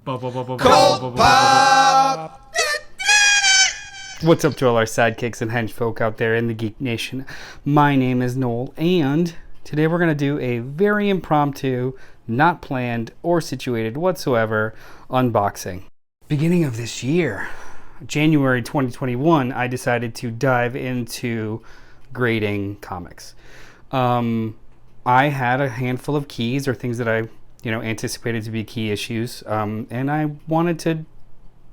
CultPop! What's up to all our sidekicks and henchfolk out there in the Geek Nation? My name is Noel, and today we're going to do a very impromptu, not planned or situated whatsoever unboxing. Beginning of this year, January 2021, I decided to dive into grading comics. I had a handful of keys or things that I anticipated to be key issues, and I wanted to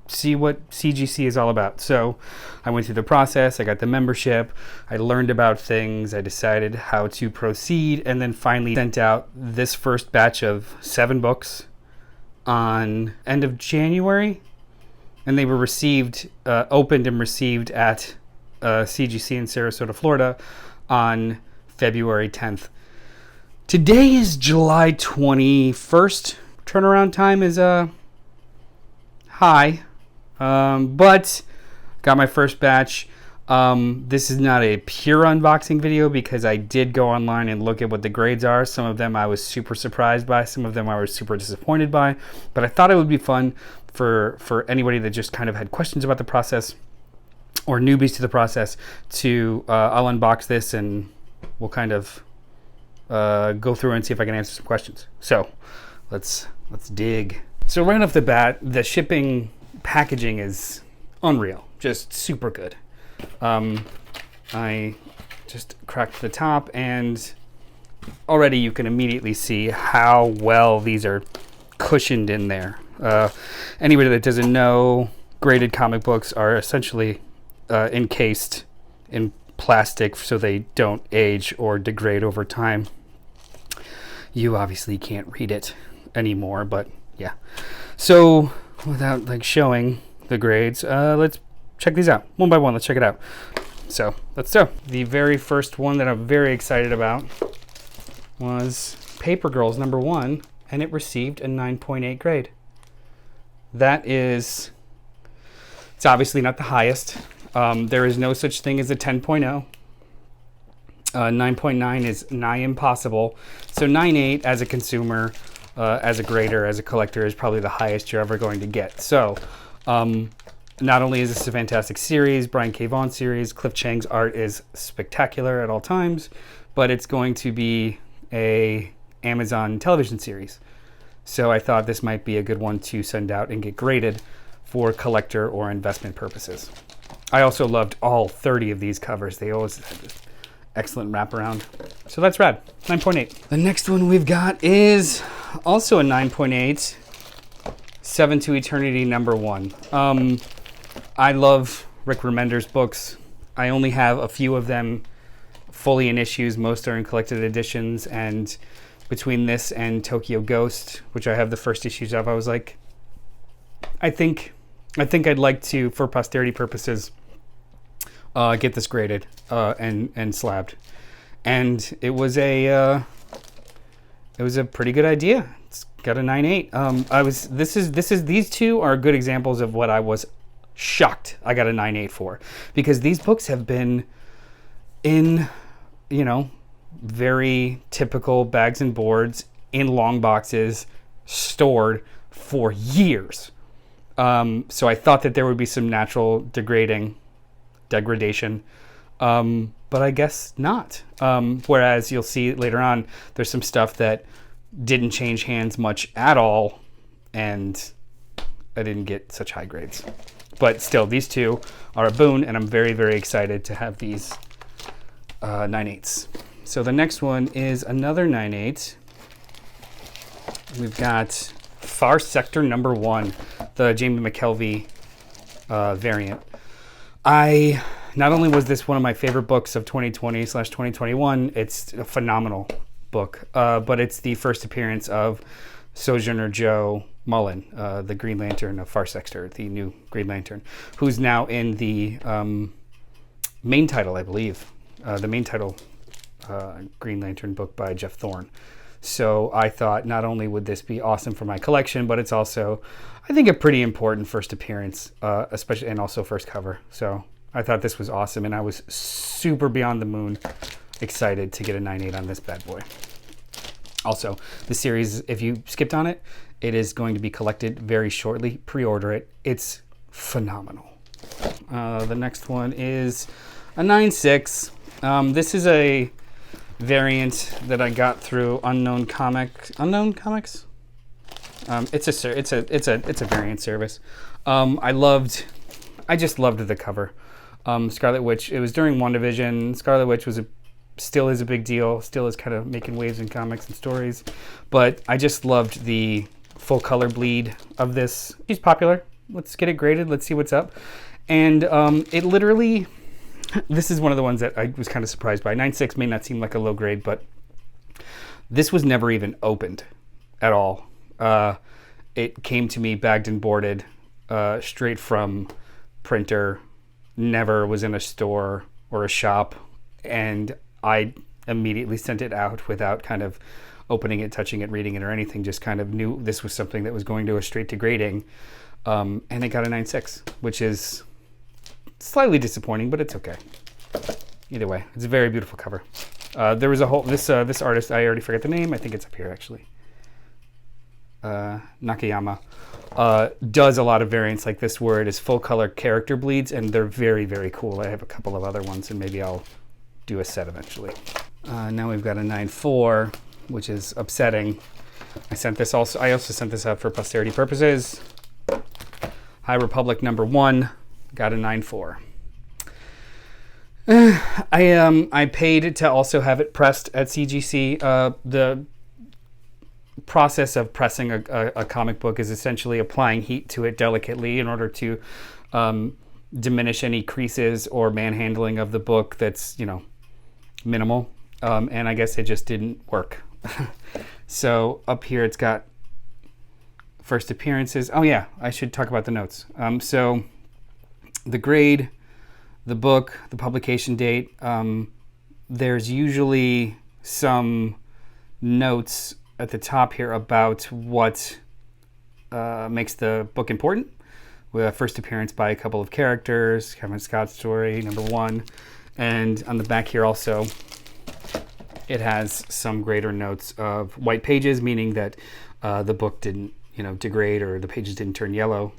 see what CGC is all about. So I went through the process, I got the membership, I learned about things, I decided how to proceed, and then finally sent out this first batch of 7 books on end of January, and they were received, opened and received at CGC in Sarasota, Florida on February 10th. Today is July 21st. Turnaround time is high, but got my first batch. This is not a pure unboxing video because I did go online and look at what the grades are. Some of them I was super surprised by, some of them I was super disappointed by, but I thought it would be fun for anybody that just kind of had questions about the process or newbies to the process to I'll unbox this and we'll kind of go through and see if I can answer some questions. So let's dig. So right off the bat, the shipping packaging is unreal, just super good. I just cracked the top and already you can immediately see how well these are cushioned in there. Anybody that doesn't know, graded comic books are essentially encased in plastic so they don't age or degrade over time. You obviously can't read it anymore, but yeah. So without showing the grades, let's check these out one by one. Let's check it out. So let's do. The very first one that I'm very excited about was Paper Girls number 1, and it received a 9.8 grade. It's obviously not the highest. There is no such thing as a 10.0. 9.9 is nigh impossible. So 9.8 as a consumer, as a grader, as a collector is probably the highest you're ever going to get. So not only is this a fantastic series, Brian K. Vaughan series, Cliff Chang's art is spectacular at all times, but it's going to be a Amazon television series. So I thought this might be a good one to send out and get graded for collector or investment purposes. I also loved all 30 of these covers. They always had this excellent wraparound. So that's rad. 9.8. The next one we've got is also a 9.8. 7 to Eternity number 1. I love Rick Remender's books. I only have a few of them fully in issues. Most are in collected editions. And between this and Tokyo Ghost, which I have the first issues of, I was like, I think I'd like to, for posterity purposes, get this graded and slabbed, and it was a pretty good idea. It's got a 9.8. These two are good examples of what I was shocked I got a 9.8 for, because these books have been in very typical bags and boards in long boxes stored for years. So I thought that there would be some natural degradation, but I guess not. Whereas you'll see later on, there's some stuff that didn't change hands much at all, and I didn't get such high grades. But still, these two are a boon, and I'm very, very excited to have these 9.8s. So the next one is another 9.8. We've got Far Sector number 1, the Jamie McKelvey variant. Not only was this one of my favorite books of 2020/2021, it's a phenomenal book, but it's the first appearance of Sojourner Joe Mullen, the Green Lantern of Far Sector, the new Green Lantern, who's now in the main title, I believe, the main title Green Lantern book by Jeff Thorne. So I thought not only would this be awesome for my collection, but it's also, I think, a pretty important first appearance, especially, and also first cover. So I thought this was awesome, and I was super beyond the moon excited to get a 9.8 on this bad boy. Also, the series, if you skipped on it, It is going to be collected very shortly. Pre-order it. It's phenomenal. The next one is a 9.6. This is a variant that I got through Unknown Comics. It's a variant service. I just loved the cover. Scarlet Witch. It was during WandaVision. Scarlet Witch still is a big deal. Still is kind of making waves in comics and stories. But I just loved the full color bleed of this. She's popular. Let's get it graded. Let's see what's up. And it literally, this is one of the ones that I was kind of surprised by. 9.6 may not seem like a low grade, but this was never even opened at all. It came to me bagged and boarded, straight from printer, never was in a store or a shop, and I immediately sent it out without kind of opening it, touching it, reading it, or anything. Just kind of knew this was something that was going to go straight to grading, and it got a 9.6, which is slightly disappointing, but it's okay. Either way, it's a very beautiful cover. There was a whole this artist, I already forget the name. I think it's up here actually. Nakayama does a lot of variants like this where it is full color character bleeds, and they're very, very cool. I have a couple of other ones, and maybe I'll do a set eventually. Now we've got a 9.4, which is upsetting. I also sent this out for posterity purposes. High Republic number 1 got a 9.4. I paid to also have it pressed at CGC. The process of pressing a comic book is essentially applying heat to it delicately in order to diminish any creases or manhandling of the book that's, minimal. And I guess it just didn't work. So up here it's got first appearances. Oh yeah, I should talk about the notes. So the grade, the book, the publication date, there's usually some notes at the top here about what makes the book important. With a first appearance by a couple of characters, Kevin Scott's story, number 1. And on the back here also, it has some greater notes of white pages, meaning that the book didn't, degrade or the pages didn't turn yellow.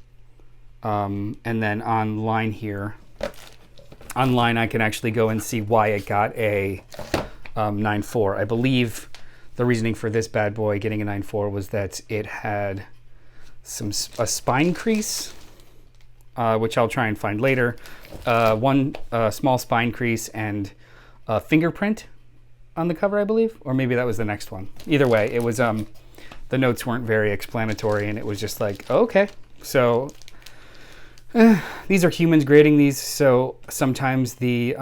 And then online here, I can actually go and see why it got a 9.4. I believe the reasoning for this bad boy getting a 9.4 was that it had a spine crease, which I'll try and find later. One small spine crease and a fingerprint on the cover, I believe, or maybe that was the next one. Either way, it was the notes weren't very explanatory, and it was just like, oh, okay. So these are humans grading these, so sometimes the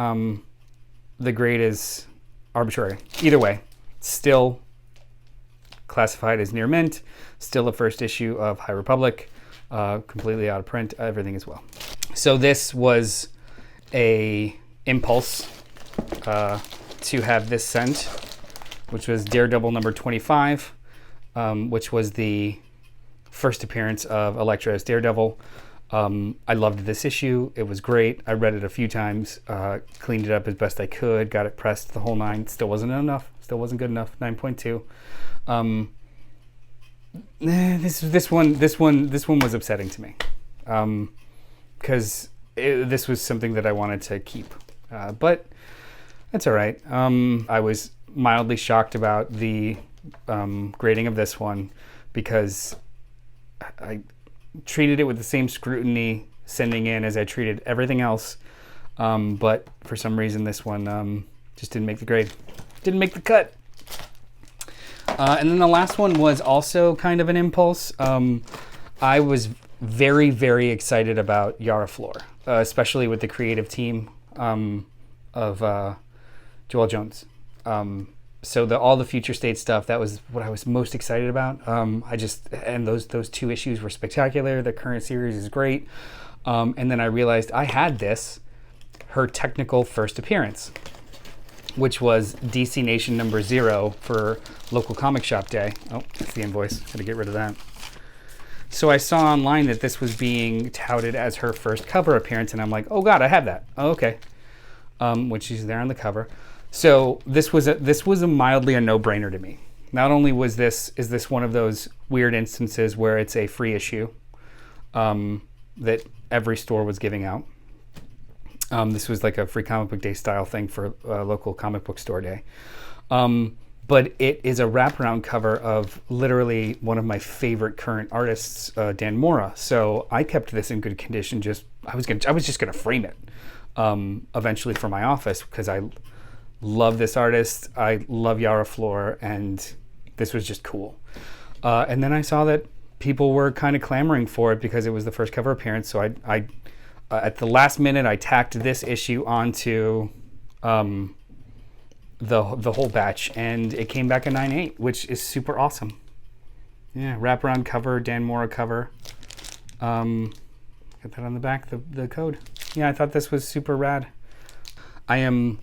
grade is arbitrary. Either way, still classified as near mint, still a first issue of High Republic, completely out of print, everything as well. So this was a impulse to have this sent, which was Daredevil number 25, which was the first appearance of Elektra as Daredevil. I loved this issue. It was great. I read it a few times, cleaned it up as best I could, got it pressed the whole 9. Still wasn't enough. Still wasn't good enough. 9.2. This one was upsetting to me, because this was something that I wanted to keep, but that's all right. I was mildly shocked about the grading of this one because I treated it with the same scrutiny sending in as I treated everything else, but for some reason this one just didn't make the grade, didn't make the cut. And then the last one was also kind of an impulse. I was very, very excited about Yara Floor, especially with the creative team of Joel Jones. So all the future state stuff, that was what I was most excited about. And those 2 issues were spectacular. The current series is great. And then I realized I had her technical first appearance, which was DC Nation number 0 for local comic shop day. Oh, that's the invoice. Gotta get rid of that. So I saw online that this was being touted as her first cover appearance, and I'm like, oh God, I have that. Oh, okay. Which is there on the cover. So this was a mildly a no-brainer to me. Not only is this one of those weird instances where it's a free issue that every store was giving out. This was like a free comic book day style thing for local comic book store day. But it is a wraparound cover of literally one of my favorite current artists, Dan Mora. So I kept this in good condition. I was just gonna frame it eventually for my office because I love this artist. I love Yara Flor, and this was just cool. And then I saw that people were kind of clamoring for it because it was the first cover appearance. So I at the last minute, I tacked this issue onto the whole batch, and it came back a 9.8, which is super awesome. Yeah, wraparound cover, Dan Mora cover. Get that on the back, the code. Yeah, I thought this was super rad. I am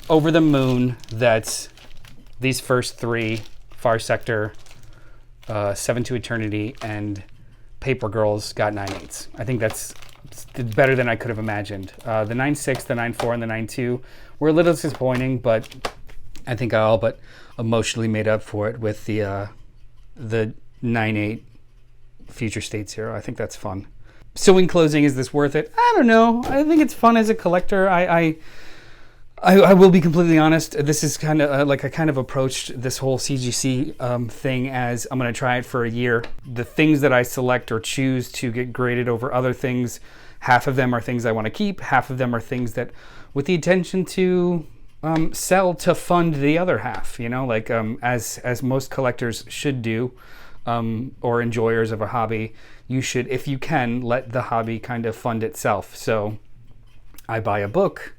over the moon that these first three, Far Sector, Seven to Eternity, and Paper Girls, got 9.8s. I think that's better than I could have imagined. The 9.6, the 9.4, and the 9.2 were a little disappointing, but I think I all but emotionally made up for it with the 9.8 Future State Zero. I think that's fun. So in closing, is this worth it? I don't know. I think it's fun as a collector. I will be completely honest. This is kind of like I kind of approached this whole CGC thing as I'm going to try it for a year. The things that I select or choose to get graded over other things, half of them are things I want to keep. Half of them are things that with the intention to sell to fund the other half, you know, like as most collectors should do, or enjoyers of a hobby, you should, if you can, let the hobby kind of fund itself. So I buy a book.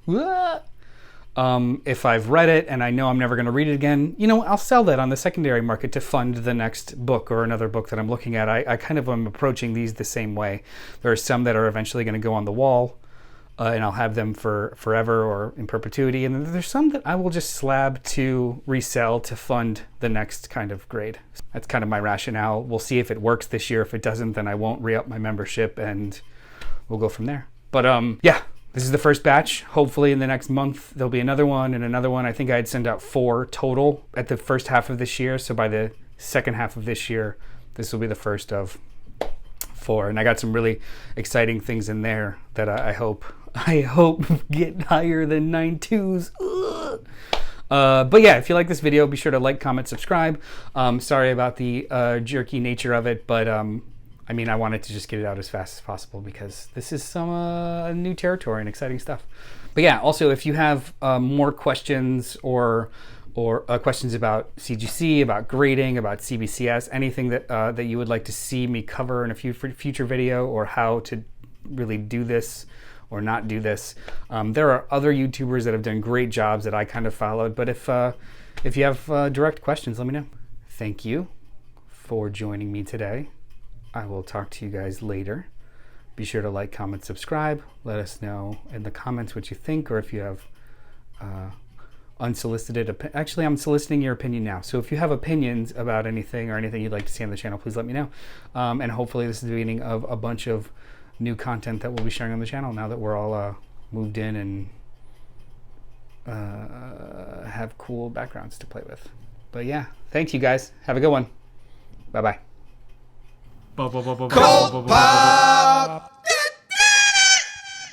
If I've read it and I know I'm never going to read it again, you know, I'll sell that on the secondary market to fund the next book or another book that I'm looking at. I kind of am approaching these the same way. There are some that are eventually going to go on the wall, and I'll have them for forever or in perpetuity. And then there's some that I will just slab to resell to fund the next kind of grade. That's kind of my rationale. We'll see if it works this year. If it doesn't, then I won't re-up my membership and we'll go from there. But yeah, this is the first batch. Hopefully in the next month, there'll be another one and another one. I think I'd send out 4 total at the first half of this year. So by the second half of this year, this will be the first of 4. And I got some really exciting things in there that I hope get higher than 9.2s. But yeah, if you like this video, be sure to like, comment, subscribe. Sorry about the jerky nature of it, but I mean, I wanted to just get it out as fast as possible because this is some new territory and exciting stuff. But yeah, also if you have more questions or questions about CGC, about grading, about CBCS, anything that you would like to see me cover in a future video, or how to really do this or not do this, there are other YouTubers that have done great jobs that I kind of followed. But if you have direct questions, let me know. Thank you for joining me today. I will talk to you guys later. Be sure to like, comment, subscribe. Let us know in the comments what you think, or if you have unsolicited actually, I'm soliciting your opinion now. So if you have opinions about anything or anything you'd like to see on the channel, please let me know. And hopefully this is the beginning of a bunch of new content that we'll be sharing on the channel now that we're all moved in and have cool backgrounds to play with. But yeah, thank you guys. Have a good one. Bye-bye. CultPop!